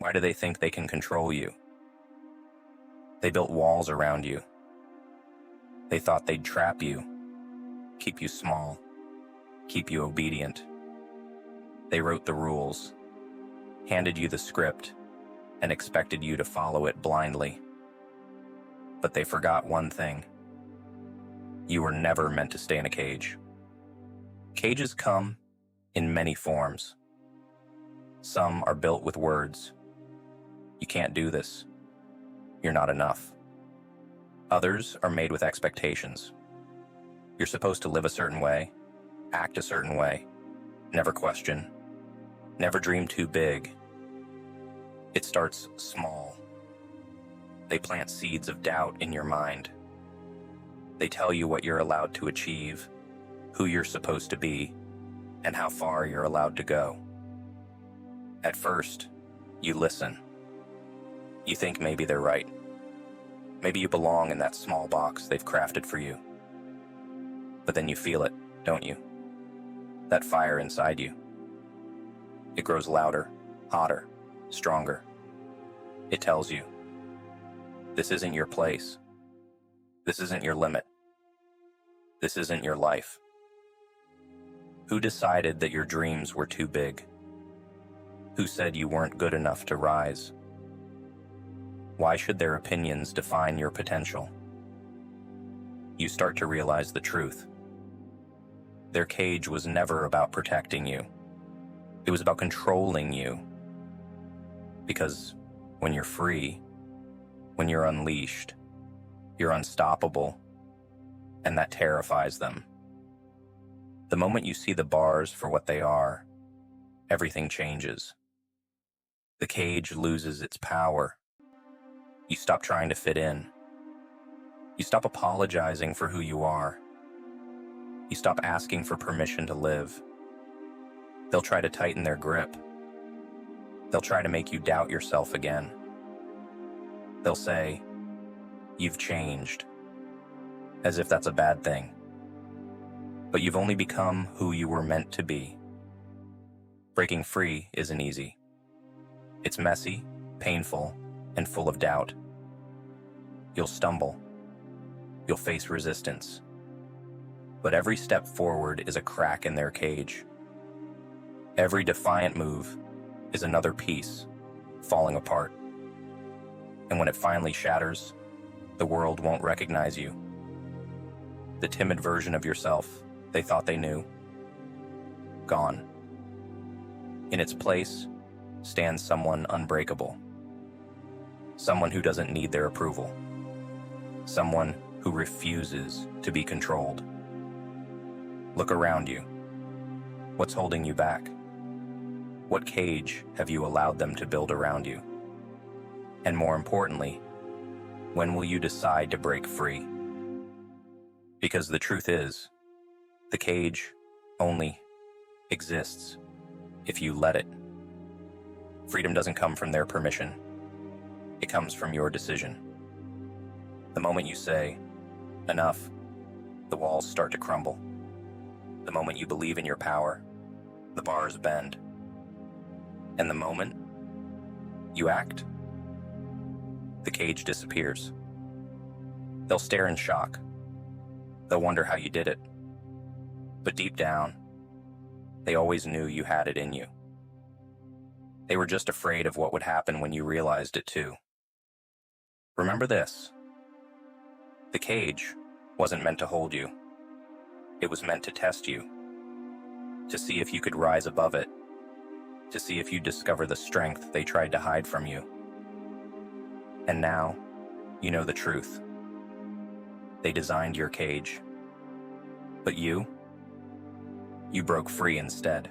Why do they think they can control you? They built walls around you. They thought they'd trap you, keep you small, keep you obedient. They wrote the rules, handed you the script, and expected you to follow it blindly. But they forgot one thing. You were never meant to stay in a cage. Cages come in many forms. Some are built with words. You can't do this. You're not enough. Others are made with expectations. You're supposed to live a certain way, act a certain way, never question, never dream too big. It starts small. They plant seeds of doubt in your mind. They tell you what you're allowed to achieve, who you're supposed to be, and how far you're allowed to go. At first, you listen. You think maybe they're right. Maybe you belong in that small box they've crafted for you. But then you feel it, don't you? That fire inside you. It grows louder, hotter, stronger. It tells you, this isn't your place. This isn't your limit. This isn't your life. Who decided that your dreams were too big? Who said you weren't good enough to rise? Why should their opinions define your potential? You start to realize the truth. Their cage was never about protecting you. It was about controlling you. Because when you're free, when you're unleashed, you're unstoppable, and that terrifies them. The moment you see the bars for what they are, everything changes. The cage loses its power. You stop trying to fit in. You stop apologizing for who you are. You stop asking for permission to live. They'll try to tighten their grip. They'll try to make you doubt yourself again. They'll say, "You've changed," as if that's a bad thing. But you've only become who you were meant to be. Breaking free isn't easy. It's messy, painful, and full of doubt. You'll stumble. You'll face resistance. But every step forward is a crack in their cage. Every defiant move is another piece falling apart. And when it finally shatters, the world won't recognize you. The timid version of yourself they thought they knew, gone. In its place stands someone unbreakable. Someone who doesn't need their approval. Someone who refuses to be controlled. Look around you. What's holding you back? What cage have you allowed them to build around you? And more importantly, when will you decide to break free? Because the truth is, the cage only exists if you let it. Freedom doesn't come from their permission. It comes from your decision. The moment you say, enough, the walls start to crumble. The moment you believe in your power, the bars bend. And the moment you act, the cage disappears. They'll stare in shock. They'll wonder how you did it. But deep down, they always knew you had it in you. They were just afraid of what would happen when you realized it too. Remember this. The cage wasn't meant to hold you. It was meant to test you, to see if you could rise above it, to see if you'd discover the strength they tried to hide from you. And now, you know the truth. They designed your cage, but you broke free instead.